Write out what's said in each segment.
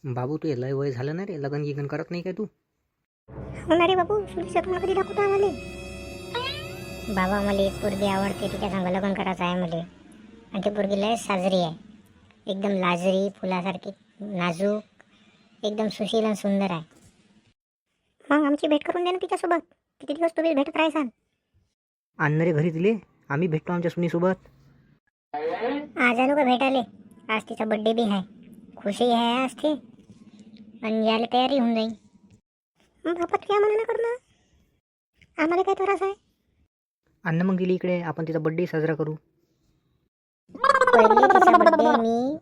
बाबू तू लय वय झालं ना रे, लग्न गिगन करत नाही काय तू? हो ना रे बाबू, सुनीच्या तुम्हाला कधी दाखवतो आम्हाला. बाबा मला एक पोरगी आवडते, तिच्या संग लग्न करायचं आहे मला. आणि ती पोरगी लय साजरी आहे, एकदम लाजरी फुलासारखी, नाजूक, एकदम सुशील आणि सुंदर आहे. मग आमची भेट करून दे ना तिच्यासोबत. किती दिवस तुम्ही भेटत राहायसान. आण रे घरी दिले, आम्ही भेटतो आमच्या सुनीसोबत. आज आणू का भेटाले? आज तिचा बड्डे बी आहे, खुशी आहे आज ती, आणि यायला तयारी होऊन जाईल. मग बापा तू या म्हणा कर ना, आम्हाला काय त्रास आहे. अन्न मग गेली इकडे, आपण तिचा बड्डे साजरा करू. पहिले तिचा बड्डे मी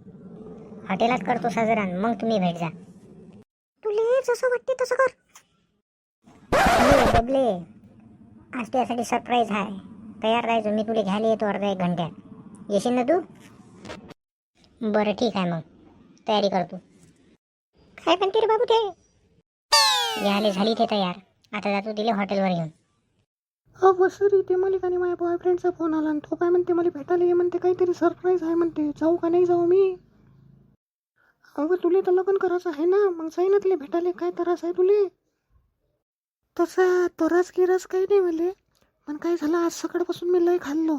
हॉटेलात करतो साजरा, मग तुम्ही भेट जा. तुले जसं वाटते तसं कर. बबले, आज तुझ्यासाठी सरप्राईज आहे, तयार राहायचो. मी तुला घ्यायला येतो अर्धा एक घंट्यात. येशील ना तू? बरं ठीक आहे, मग तयारी करतो. काय म्हणते रे बाबू ते? घ्यायला झाली ते तयार, आता जातो तिला हॉटेलवर घेऊन. अहो सर, इथे मला आणि माझ्या बॉयफ्रेंडचा फोन आला आणि तो काय म्हणते, मला भेटायला ये म्हणते, काहीतरी सरप्राईज आहे म्हणते. जाऊ का नाही जाऊ मी? अगं तुला तर लग्न करायचं आहे ना, मग जाई ना तिला भेटायला. काय त्रास आहे तुले? तसा तरास गिरास काही नाही मले, पण काय झालं, आज सकाळपासून मी लय खाल्लं.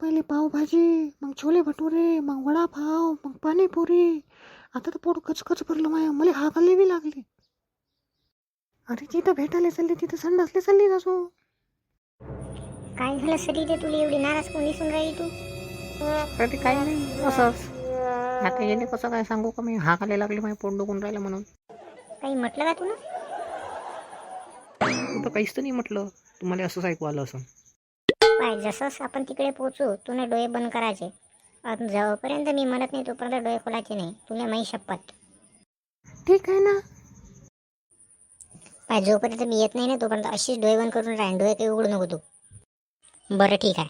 पहिले पावभाजी, मग छोले भटुरे, मग वडापाव, मग पाणीपुरी. आता तर पोट कचकच भरलं माया, मला हाकाले बी लागली. अरे जिथं भेटायला चालली तिथं संडासले चालली जासो. काय झालं सरी, ते तुला एवढी नाराज कोण दिसून राहिली तू? अरे काही नाही, असंच. आता येणे कसं काय सांगू का मी, हाकाले लागले, माझे पोट दुखून राहिलं म्हणून. काही म्हटलं का तुला? तू तर काहीच तर नाही म्हटलं, तुम्हाला असंच ऐकू आलं असं. पाय जसंच आपण तिकडे पोहोचू, तुला डोळे बंद करायचे. आणि जोपर्यंत मी म्हणत नाही तोपर्यंत डोळे खोलायचे नाही, तुला माही शपथ. ठीक आहे ना. पाय जोपर्यंत मी येत नाही ना तोपर्यंत अशीच डोळे बंद करून राहीन, डोळे काही उघडू नको तू. बरं ठीक आहे.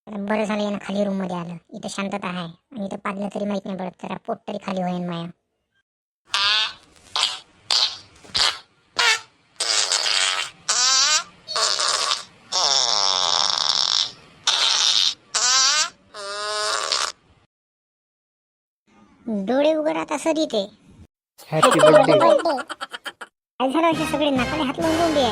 बरं झालं यानं खाली रूममध्ये आलं, इथं शांतता आहे आणि इथं पाजलं तरी माहीत नाही पडत, जरा पोट तरी खाली होईन माया. डोळे उघड आता सरी ते. Happy birthday. काय झालं, असे सगळे नाकाने हात लावून दे.